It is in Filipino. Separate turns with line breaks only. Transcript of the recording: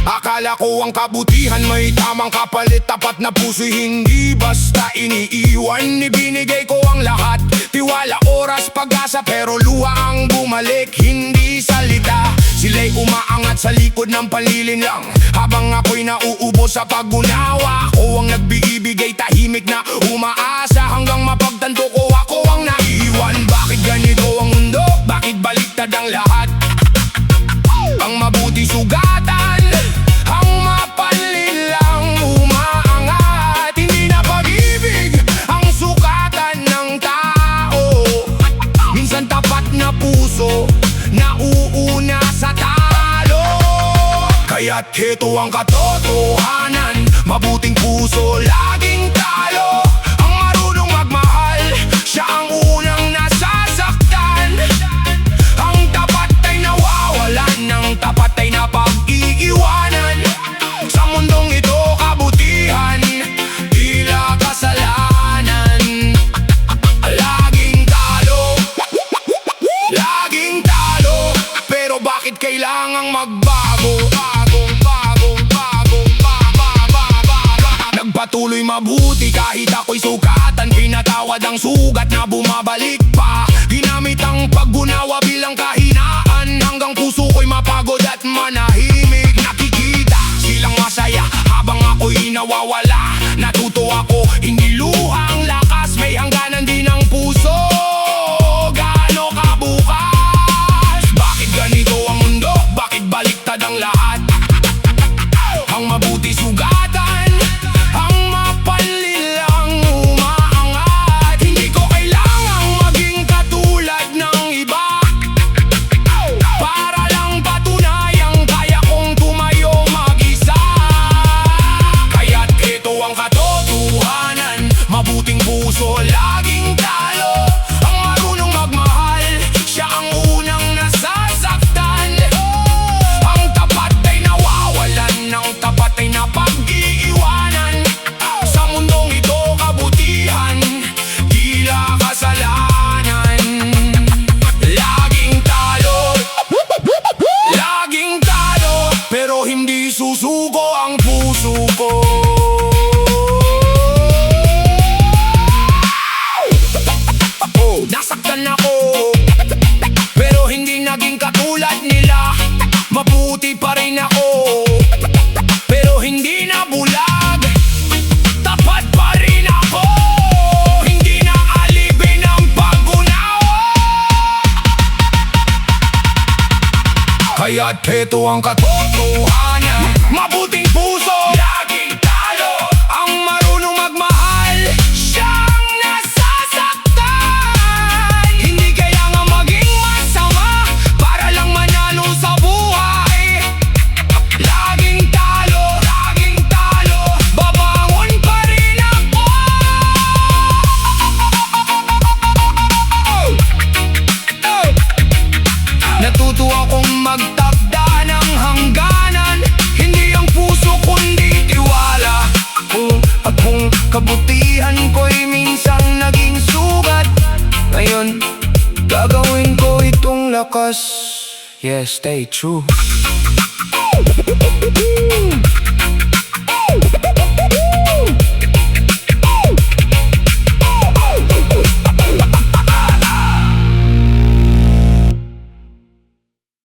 Akala ko ang kabutihan may tamang kapalit. Tapat na puso'y hindi basta iniiwan. Ibinigay ko ang lahat, tiwala, oras, pag-asa. Pero luha ang bumalik, hindi salita. Sila'y umaangat sa likod ng panlilinlang, habang ako'y nauubo sa pag-unawa. Ako ang nagbibigay tahimik na umaasa, hanggang mapagtanto ko ako ang naiwan. Bakit ganito ang mundo? Bakit baliktad ang lahat? Ang mabuti sugatan, ang mapanlin lang umaangat. Hindi na pag-ibig ang sukatan ng tao. Minsan tapat na puso nauuna sa talo. Kaya't heto ang katotohanan, mabuting puso laging talo. Ang marunong magmahal, siya ang unang nasasaktan. Ang tapat ay nawawalan, ng tapat ay napag-iiwanan. Sa mundong ito kabutihan, tila kasalanan. Laging talo, laging talo. Pero bakit kailangang magbago? Nagpatuloy mabuti kahit ako'y sukatan. Pinatawad ang sugat na bumabalik pa. Ginamit ang paggunawa bilang kahinaan, hanggang puso ko'y mapagod at manahimik. Nakikita silang masaya habang ako'y nawawala. Natuto ako, hindi luha ang lakas. May hangganan din ang puso, gaano kabukas. Bakit ganito ang mundo? Bakit baliktad ang lahat? Ang mabuti sugatan, ang mapanlin lang umaangat. Hindi ko kailangang maging katulad ng iba, para lang patunayang kaya kong tumayo mag-isa. Kaya't ito ang katotohanan, mabuting puso laging talo. Ang marunong magmahal, siya ang unang nasasaktan. Ang tapat ay nawawalan, ng tapat ay napag-iiwanan. Sa mundong ito kabutihan, tila kasalanan. Laging talo, laging talo. Pero hindi susuko ang puso ko. Nasaktan ako, pero hindi naging katulad nila. Mabuti pa rin ako, pero hindi na bulag. Tapat pa rin ako, hindi na alipin ang pag-unawa. Kaya't heto ang katotohanan, mabuting puso laging talo. Ang marunong magmahal, siyang nasasaktan. Hindi kailangan maging masama para lang manalo sa buhay. Laging talo, laging talo. Babangon pa rin ako. Natuto akong magtakda ng hangganan. Hindi ang puso kundi tiwala. At kung kabutihan ko'y minsan naging sugat, ngayon gagawin ko itong lakas. Yeah, stay true.